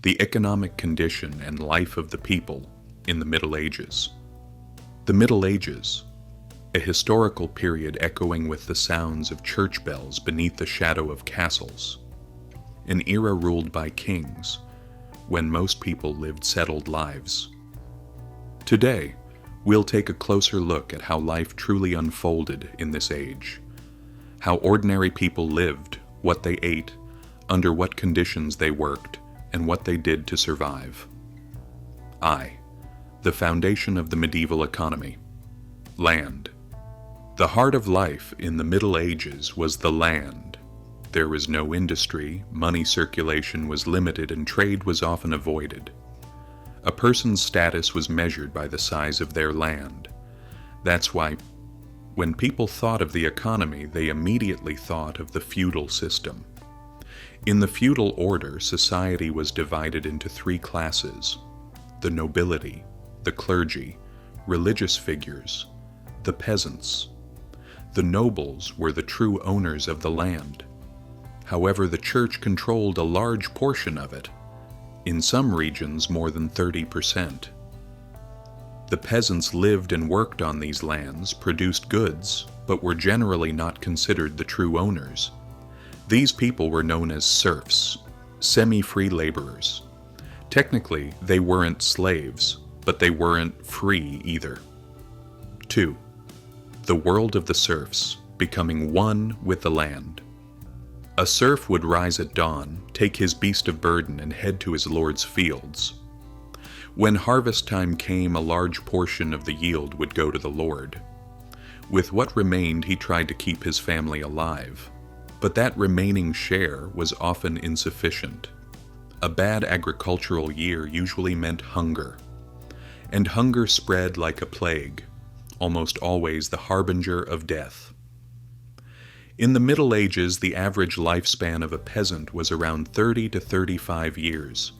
The economic condition and life of the people in the Middle Ages. The Middle Ages, a historical period echoing with the sounds of church bells beneath the shadow of castles, an era ruled by kings, when most people lived settled lives. Today, we'll take a closer look at how life truly unfolded in this age, how ordinary people lived, what they ate, under what conditions they worked, and what they did to survive. The foundation of the medieval economy. Land. The heart of life in the Middle Ages was the land. There was no industry, money circulation was limited, and trade was often avoided. A person's status was measured by the size of their land. That's why, when people thought of the economy, they immediately thought of the feudal system. In the feudal order, society was divided into three classes: the nobility, the clergy, religious figures, the peasants. The nobles were the true owners of the land. However, the church controlled a large portion of it, in some regions more than 30%. The peasants lived and worked on these lands, produced goods, but were generally not considered the true owners. These people were known as serfs, semi-free laborers. Technically, they weren't slaves, but they weren't free either. 2. The world of the serfs, becoming one with the land. A serf would rise at dawn, take his beast of burden, and head to his lord's fields. When harvest time came, a large portion of the yield would go to the lord. With what remained, he tried to keep his family alive, but that remaining share was often insufficient. A bad agricultural year usually meant hunger, and hunger spread like a plague, almost always the harbinger of death. In the Middle Ages, the average lifespan of a peasant was around 30 to 35 years.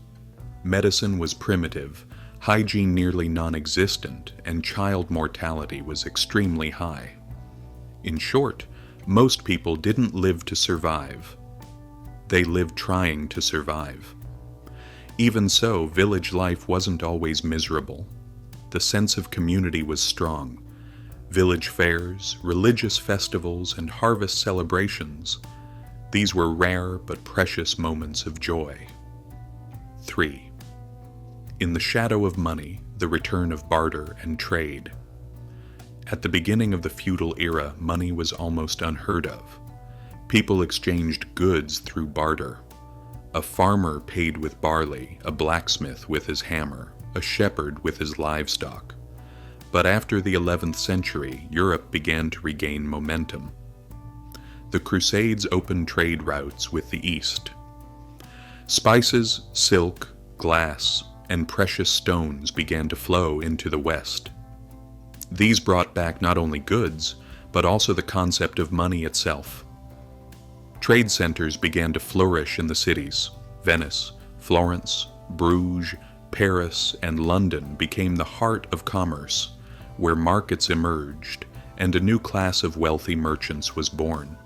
Medicine was primitive, hygiene nearly non-existent, and child mortality was extremely high. In short, most people didn't live to survive. They lived trying to survive. Even so, village life wasn't always miserable. The sense of community was strong. Village fairs, religious festivals, and harvest celebrations, these were rare but precious moments of joy. 3. In the shadow of money, the return of barter and trade. At the beginning of the feudal era, money was almost unheard of. People exchanged goods through barter. A farmer paid with barley, a blacksmith with his hammer, a shepherd with his livestock. But after the 11th century, Europe began to regain momentum. The Crusades opened trade routes with the East. Spices, silk, glass, and precious stones began to flow into the West. These brought back not only goods, but also the concept of money itself. Trade centers began to flourish in the cities. Venice, Florence, Bruges, Paris, and London became the heart of commerce, where markets emerged and a new class of wealthy merchants was born.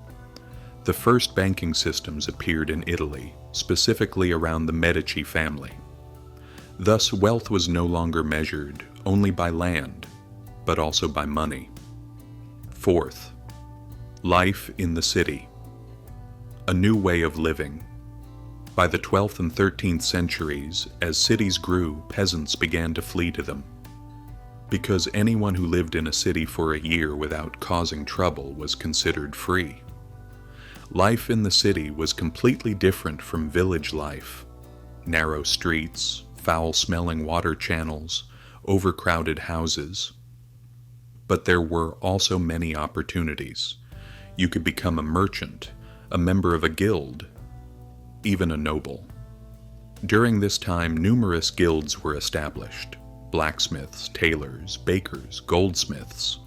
The first banking systems appeared in Italy, specifically around the Medici family. Thus, wealth was no longer measured only by land, but also by money. 4th, life in the city. A new way of living. By the 12th and 13th centuries, as cities grew, peasants began to flee to them. Because anyone who lived in a city for a year without causing trouble was considered free. Life in the city was completely different from village life. Narrow streets, foul-smelling water channels, overcrowded houses. But there were also many opportunities. You could become a merchant, a member of a guild, even a noble. During this time, numerous guilds were established: blacksmiths, tailors, bakers, goldsmiths.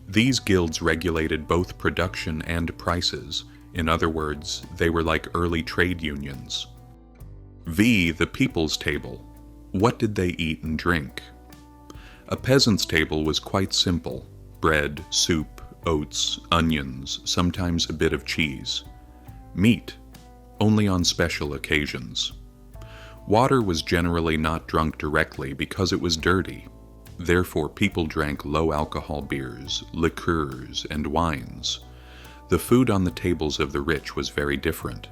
These guilds regulated both production and prices. In other words, they were like early trade unions. The people's table. What did they eat and drink? A peasant's table was quite simple: bread, soup, oats, onions, sometimes a bit of cheese. Meat, only on special occasions. Water was generally not drunk directly because it was dirty. Therefore, people drank low-alcohol beers, liqueurs, and wines. The food on the tables of the rich was very different.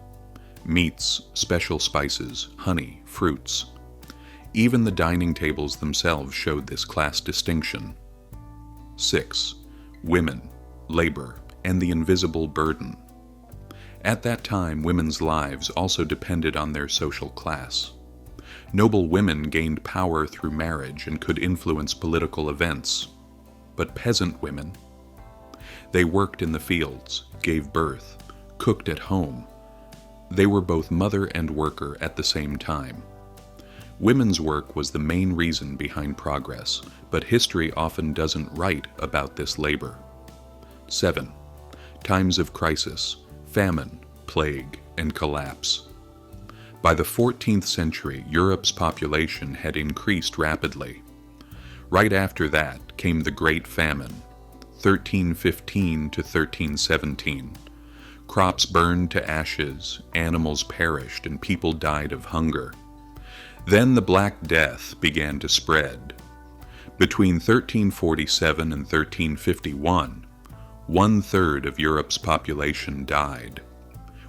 Meats, special spices, honey, fruits. Even the dining tables themselves showed this class distinction. 6. Women, labor, and the invisible burden. At that time, women's lives also depended on their social class. Noble women gained power through marriage and could influence political events. But peasant women, they worked in the fields, gave birth, cooked at home. They were both mother and worker at the same time. Women's work was the main reason behind progress, but history often doesn't write about this labor. 7. Times of crisis, famine, plague, and collapse. By the 14th century, Europe's population had increased rapidly. Right after that came the Great Famine, 1315 to 1317. Crops burned to ashes, animals perished, and people died of hunger. Then the Black Death began to spread. Between 1347 and 1351, 1/3 of Europe's population died.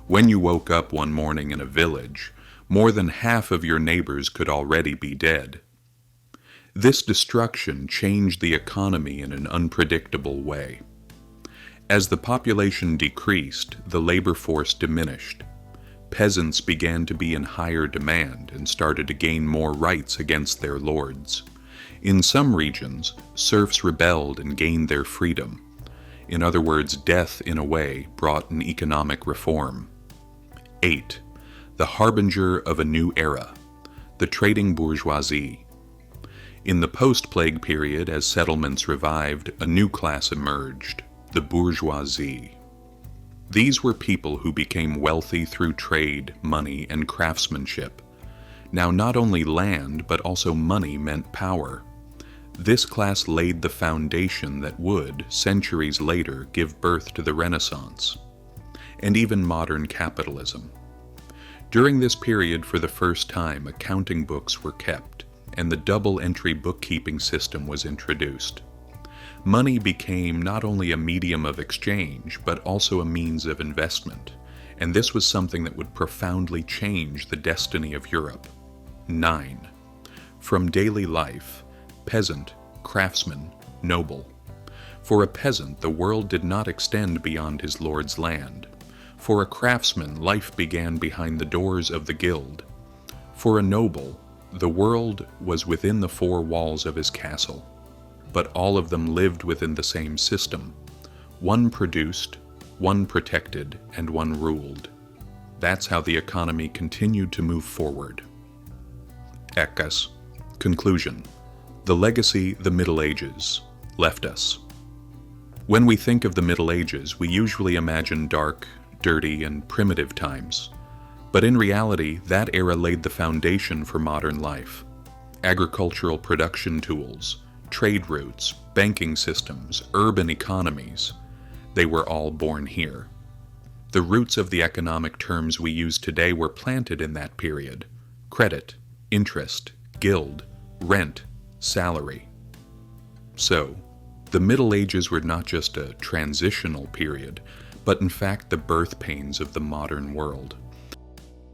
When you woke up one morning in a village, more than half of your neighbors could already be dead. This destruction changed the economy in an unpredictable way. As the population decreased, the labor force diminished. Peasants began to be in higher demand and started to gain more rights against their lords. In some regions, serfs rebelled and gained their freedom. In other words, death, in a way, brought an economic reform. 8. The harbinger of a new era, the trading bourgeoisie. In the post-plague period, as settlements revived, a new class emerged, the bourgeoisie. These were people who became wealthy through trade, money, and craftsmanship. Now, not only land, but also money meant power. This class laid the foundation that would, centuries later, give birth to the Renaissance, and even modern capitalism. During this period, for the first time, accounting books were kept, and the double-entry bookkeeping system was introduced. Money became not only a medium of exchange, but also a means of investment, and this was something that would profoundly change the destiny of Europe. 9. From daily life, peasant, craftsman, noble. For a peasant, the world did not extend beyond his lord's land. For a craftsman, life began behind the doors of the guild. For a noble, the world was within the four walls of his castle. But all of them lived within the same system. One produced, one protected, and one ruled. That's how the economy continued to move forward. Eccas. Conclusion. The legacy the Middle Ages left us. When we think of the Middle Ages, we usually imagine dark, dirty, and primitive times. But in reality, that era laid the foundation for modern life. Agricultural production tools, trade routes, banking systems, urban economies, they were all born here. The roots of the economic terms we use today were planted in that period: credit, interest, guild, rent, salary. So, the Middle Ages were not just a transitional period, but in fact the birth pains of the modern world.